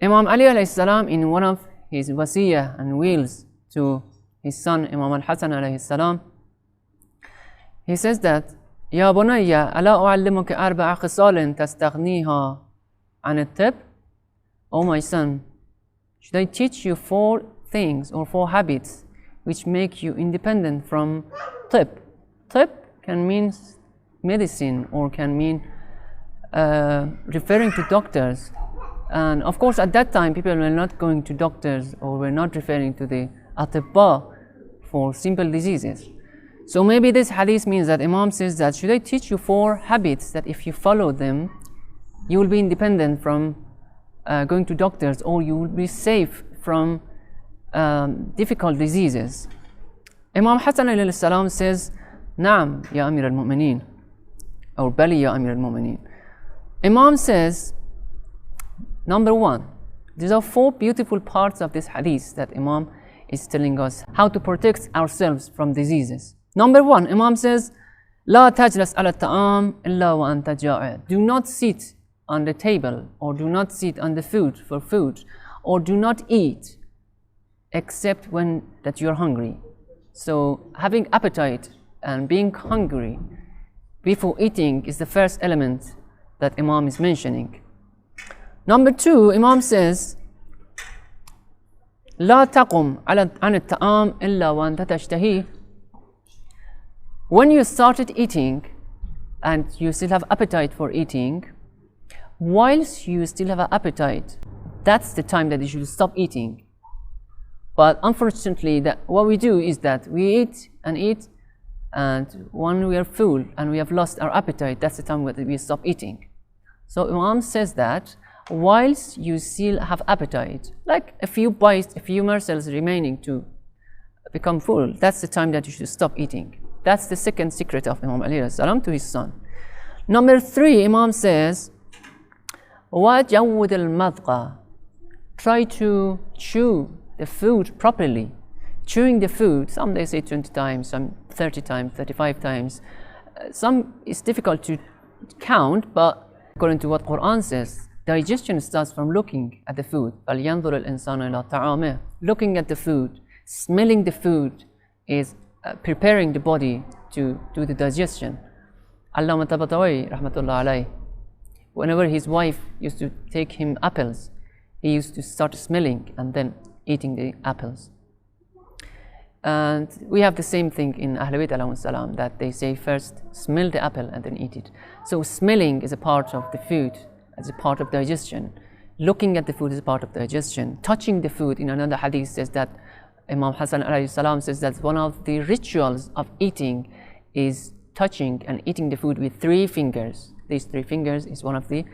Imam Ali alayhi salam, in one of his wasiyah and wills to his son Imam al-Hasan alayhi salam, he says that يا بني ألا أعلمك أربع خصال تستغنيها عن الطب. Oh my son, should I teach you 4 things or 4 habits which make you independent from طب? طب can mean medicine or can mean referring to doctors. And of course at that time people were not going to doctors or were not referring to the atibba for simple diseases. So maybe this hadith means that Imam says that should I teach you 4 habits that if you follow them you will be independent from going to doctors, or you will be safe from difficult diseases. Imam Hassan alayhi salam says, Naam ya Amir al-Mu'mineen, or Bali ya Amir al-Mu'mineen. Imam says, number 1, these are 4 beautiful parts of this hadith that Imam is telling us how to protect ourselves from diseases. Number 1, Imam says, لا تجلس على الطعام إلا وأنت جائع. Do not sit on the table, or do not sit on the food for food, or do not eat except when that you're hungry. So having appetite and being hungry before eating is the first element that Imam is mentioning. Number 2, Imam says, لا تقم عن الطعام إلا وأنت تشتهيه. When you started eating and you still have appetite for eating, whilst you still have an appetite, that's the time that you should stop eating. But unfortunately, what we do is that we eat, and when we are full and we have lost our appetite, that's the time that we stop eating. So Imam says that whilst you still have appetite, like a few bites, a few morsels remaining to become full, that's the time that you should stop eating. That's the second secret of Imam Ali salam to his son. Number 3, Imam says, وَجَوِّدِ الْمَضْغَى. Try to chew the food properly. Chewing the food, some they say 20 times, some 30 times, 35 times. Some it's difficult to count, but according to what Quran says, digestion starts from looking at the food. فَلْيَنْظُرِ الْإِنسَانُ إِلَىٰ طَعَامِهِ. Looking at the food, smelling the food is preparing the body to do the digestion. Allama Tabatawi, rahmatullah alayh, whenever his wife used to take him apples, he used to start smelling and then eating the apples. And we have the same thing in Ahlul Bayt alayhi salam, that they say first smell the apple and then eat it. So smelling is a part of the food, as a part of digestion. Looking at the food is a part of digestion. Touching the food, in another hadith says that Imam Hassan alayhi salam says that one of the rituals of eating is touching and eating the food with 3 fingers. These 3 fingers is one of the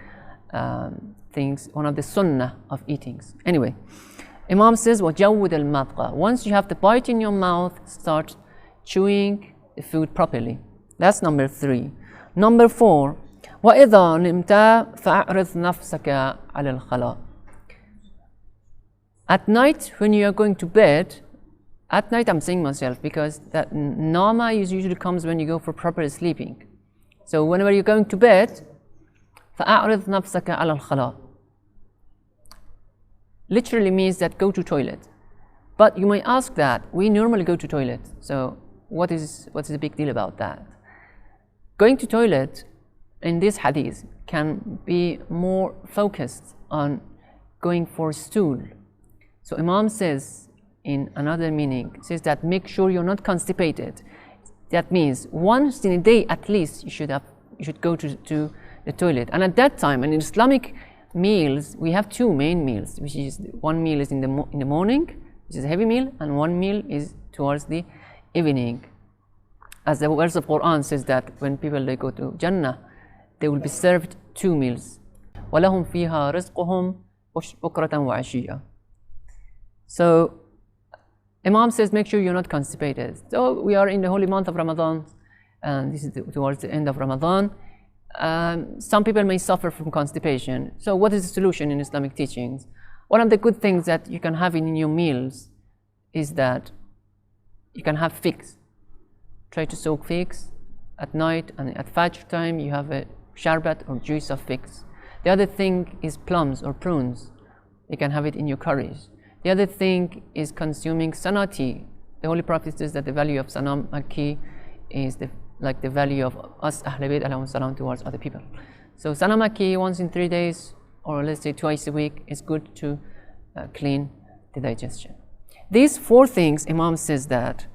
things, one of the sunnah of eatings. Anyway, Imam says, وَجَوِّدَ الْمَضْغَى. Once you have the bite in your mouth, start chewing the food properly. That's number 3. Number 4, وَإِذَا نِمْتَ فَأَعْرِضْ نَفْسَكَ عَلَى الْخَلَاءِ. At night, when you are going to bed, at night I'm saying myself because that nama usually comes when you go for proper sleeping. So whenever you're going to bed, فَأَعْرِضْ نَفْسَكَ عَلَى الْخَلَاءِ literally means that go to toilet. But you might ask that, we normally go to toilet, so what's the big deal about that? Going to toilet in this hadith can be more focused on going for stool. So Imam says in another meaning, says that make sure you're not constipated. That means once in a day at least you should go to the toilet. And at that time, in Islamic meals, we have 2 main meals, which is one meal is in the morning, which is a heavy meal, and one meal is towards the evening. As the verse of Quran says that when people they go to Jannah, they will be served 2 meals. وَلَهُمْ فِيهَا رِزْقُهُمْ بُكْرَةً وَعَشِيًّا. So Imam says make sure you're not constipated. So we are in the holy month of Ramadan, and this is towards the end of Ramadan. Some people may suffer from constipation. So what is the solution in Islamic teachings? One of the good things that you can have in your meals is that you can have figs. Try to soak figs at night, and at Fajr time you have a sharbat or juice of figs. The other thing is plums or prunes, You can have it in your curries. The other thing is consuming sanati. The Holy Prophet says that the value of Sana Makki is like the value of us Ahl Bayt alayhi salam towards other people. So Sana Makki once in 3 days, or let's say twice a week, is good to clean the digestion. These 4 things, Imam says that,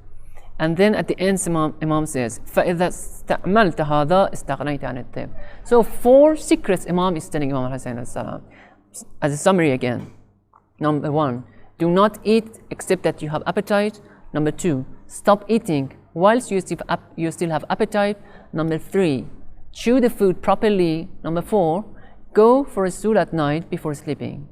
and then at the end Imam says, فَإِذَا اسْتَعْمَلْتَ هَذَا اسْتَغْنَيْتَ عَنِ الطِّبِّ. So 4 secrets Imam is telling Imam Hussain alayhi salam. As a summary again, number 1, do not eat except that you have appetite. Number 2, stop eating whilst you still have appetite. Number 3, chew the food properly. Number 4, go for a stool at night before sleeping.